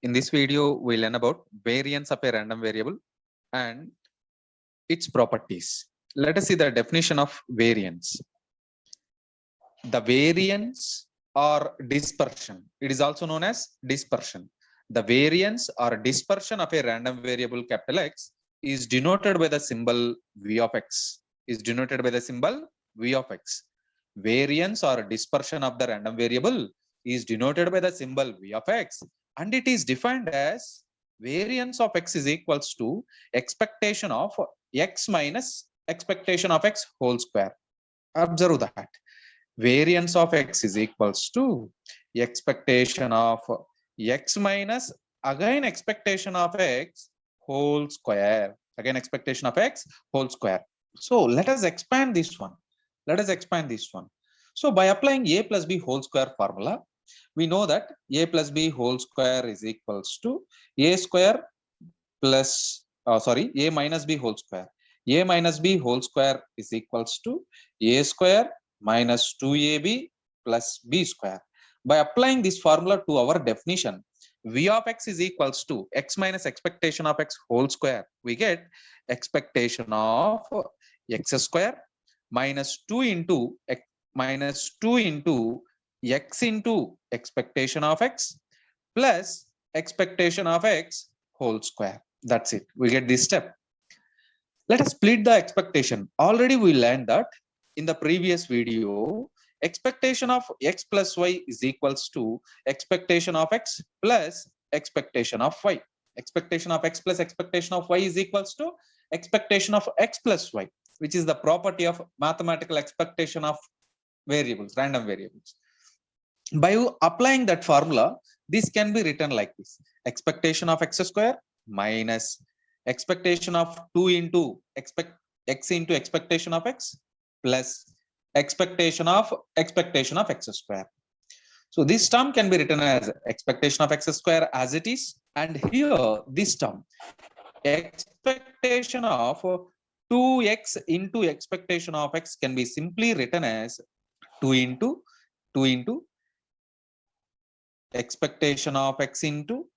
In this video, we learn about variance of a random variable and its properties. Let us see the definition of variance. The variance or dispersion, it is also known as dispersion. The variance or dispersion of a random variable capital X is denoted by the symbol V of X. Is denoted by the symbol V of X. Variance or dispersion of the random variable is denoted by the symbol V of X, and it is defined as variance of X is equals to expectation of X minus expectation of X whole square. Observe that. Variance of X is equals to expectation of X minus again expectation of X whole square. Again expectation of X whole square. So let us expand this one. Let us expand this one. So by applying A plus B whole square formula, we know that A plus B whole square is equals to A square plus, A minus B whole square. A minus B whole square is equals to A square minus 2AB plus B square. By applying this formula to our definition, V of X is equals to X minus expectation of X whole square. We get expectation of X square minus 2 into X into expectation of X plus expectation of X whole square. That's it. We get this step. Let us split the expectation. Already we learned that in the previous video, expectation of X plus Y is equals to expectation of X plus expectation of Y. Expectation of X plus expectation of Y is equals to expectation of X plus Y, which is the property of mathematical expectation of variables, random variables. By applying that formula, this can be written like this: expectation of X square minus expectation of 2 into X into expectation of X plus expectation of X square. So this term can be written as expectation of X square as it is, and here this term expectation of 2X into expectation of X can be simply written as 2 into expectation of X into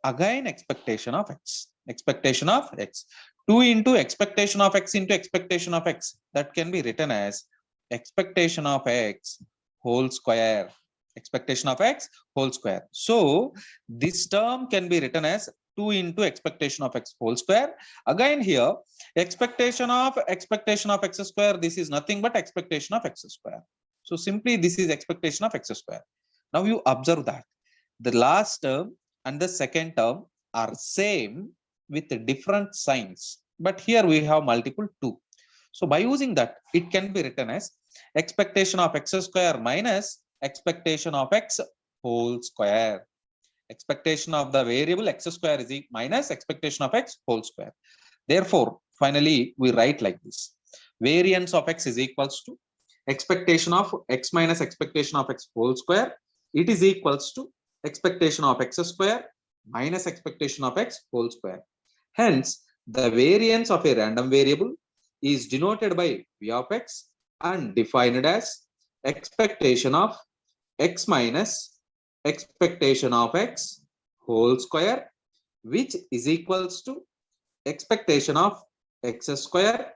again expectation of X. 2 into expectation of X into expectation of X, that can be written as expectation of X whole square. Expectation of X whole square. So this term can be written as 2 into expectation of X whole square. Again here, expectation of X square, this is nothing but expectation of X square. So simply this is expectation of X square. Now you observe that the last term and the second term are same with different signs, but here we have multiple 2. So by using that, it can be written as expectation of X square minus expectation of X whole square. Expectation of the variable X square is minus expectation of X whole square. Therefore, finally, we write like this: variance of X is equals to expectation of X minus expectation of X whole square. It is equals to expectation of X square minus expectation of X whole square. Hence, the variance of a random variable is denoted by V of X and defined as expectation of X minus expectation of X whole square, which is equals to expectation of X square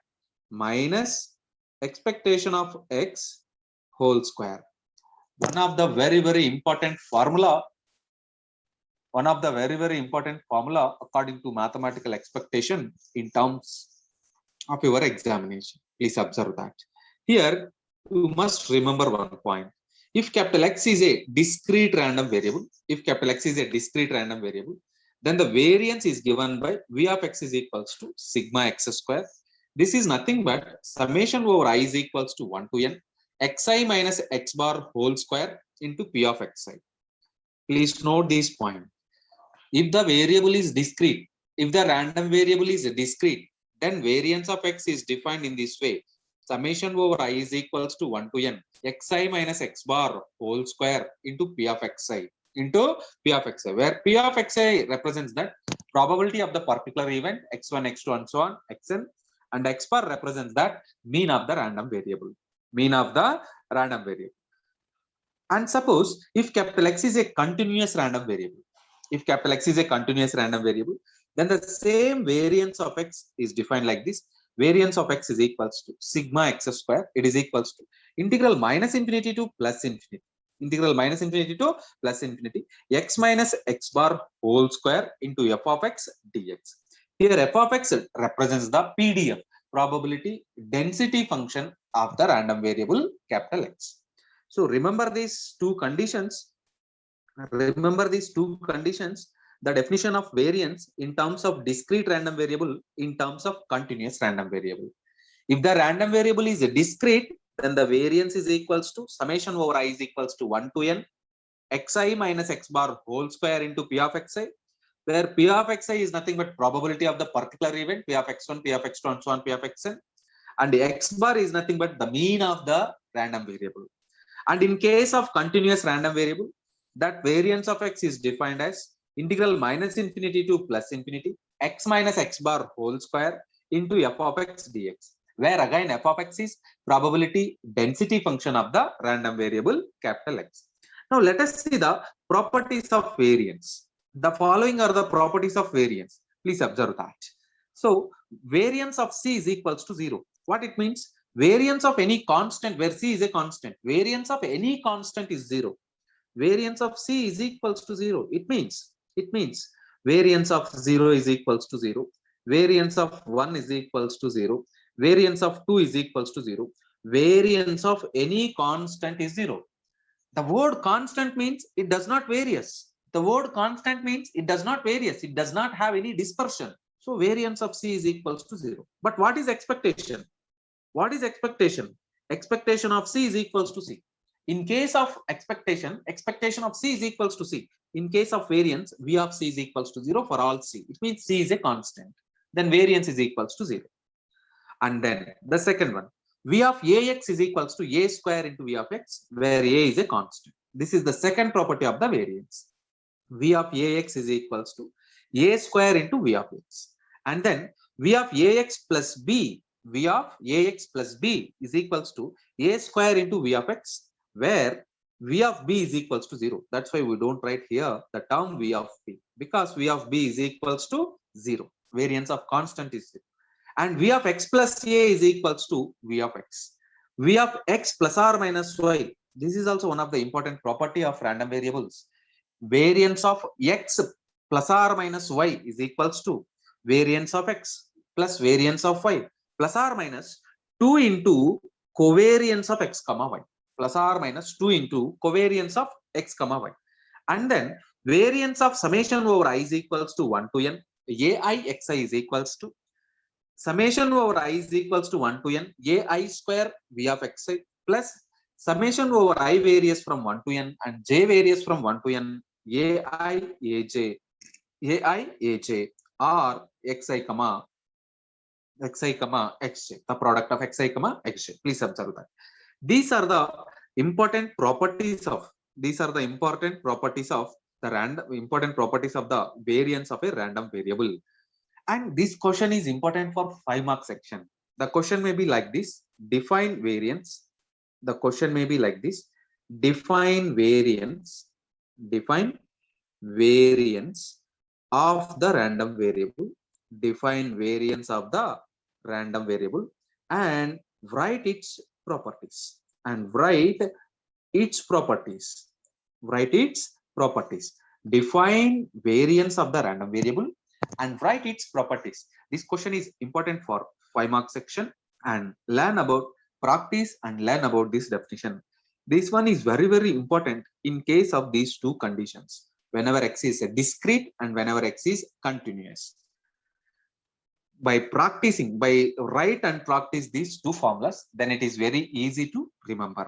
minus expectation of X whole square. One of the very important formula according to mathematical expectation in terms of your examination. Please observe that. Here you must remember one point: if capital X is a discrete random variable, then the variance is given by V of X is equals to sigma X square. This is nothing but summation over I is equals to 1 to n xi minus x bar whole square into P of xi. Please note this point. If the variable is discrete, if the random variable is discrete, then variance of X is defined in this way: summation over I is equals to 1 to n xi minus x bar whole square into P of xi, where P of xi represents that probability of the particular event x1, x2, and so on, xn, and x bar represents that mean of the random variable. And suppose if capital X is a continuous random variable, if capital X is a continuous random variable, then the same variance of X is defined like this. Variance of X is equals to sigma X square. It is equals to integral minus infinity to plus infinity. Integral minus infinity to plus infinity. X minus X bar whole square into f of X dx. Here f of X represents the PDF, probability density function of the random variable capital X. So remember these two conditions. Remember these two conditions, the definition of variance in terms of discrete random variable, in terms of continuous random variable. If the random variable is discrete, then the variance is equals to summation over I is equals to 1 to n xi minus x bar whole square into p of xi, where p of xi is nothing but probability of the particular event, p of x1, p of x2, and so on, p of xn, and x bar is nothing but the mean of the random variable. And in case of continuous random variable, that variance of X is defined as integral minus infinity to plus infinity X minus X bar whole square into f of X dx, where again f of X is probability density function of the random variable capital X. Now let us see the properties of variance. The following are the properties of variance. Please observe that. So variance of C is equals to 0. What it means? Variance of any constant, where C is a constant, variance of any constant is 0. Variance of C is equals to 0. It means variance of 0 is equals to 0. Variance of 1 is equals to 0. Variance of 2 is equals to 0. Variance of any constant is 0. The word constant means it does not varies. The word constant means it does not varies. It does not have any dispersion. So variance of C is equals to 0. But what is expectation? What is expectation? Expectation of C is equals to C. In case of expectation, expectation of C is equals to C. In case of variance, V of C is equals to 0 for all C. It means C is a constant. Then variance is equals to 0. And then the second one, V of AX is equals to A square into V of X, where A is a constant. This is the second property of the variance. V of AX is equals to A square into V of X. And then V of AX plus B, V of AX plus B is equals to A square into V of X, where V of B is equals to 0. That's why we don't write here the term V of B, because V of B is equals to 0. Variance of constant is 0. And V of X plus A is equals to V of X. V of X plus or minus Y. This is also one of the important property of random variables. Variance of X plus or minus Y is equals to variance of X plus variance of Y, plus or minus 2 into covariance of X comma Y, plus or minus 2 into covariance of X comma Y. And then variance of summation over I is equals to 1 to n, AI xi is equals to summation over I is equals to 1 to n, AI square V of xi, plus summation over I varies from 1 to n and j varies from 1 to n, AI aj or xi comma xj, the product of xi comma xj. Please observe that. These are the important properties of the variance of a random variable. And this question is important for 5-mark section. The question may be like this: define variance. The question may be like this: define variance of the random variable. Define variance of the random variable and write its properties. Define variance of the random variable and write its properties. This question is important for 5-mark section, and learn about practice and learn about this definition. This one is very, very important in case of these two conditions, whenever X is discrete and whenever X is continuous. By write and practice these two formulas, then it is very easy to remember.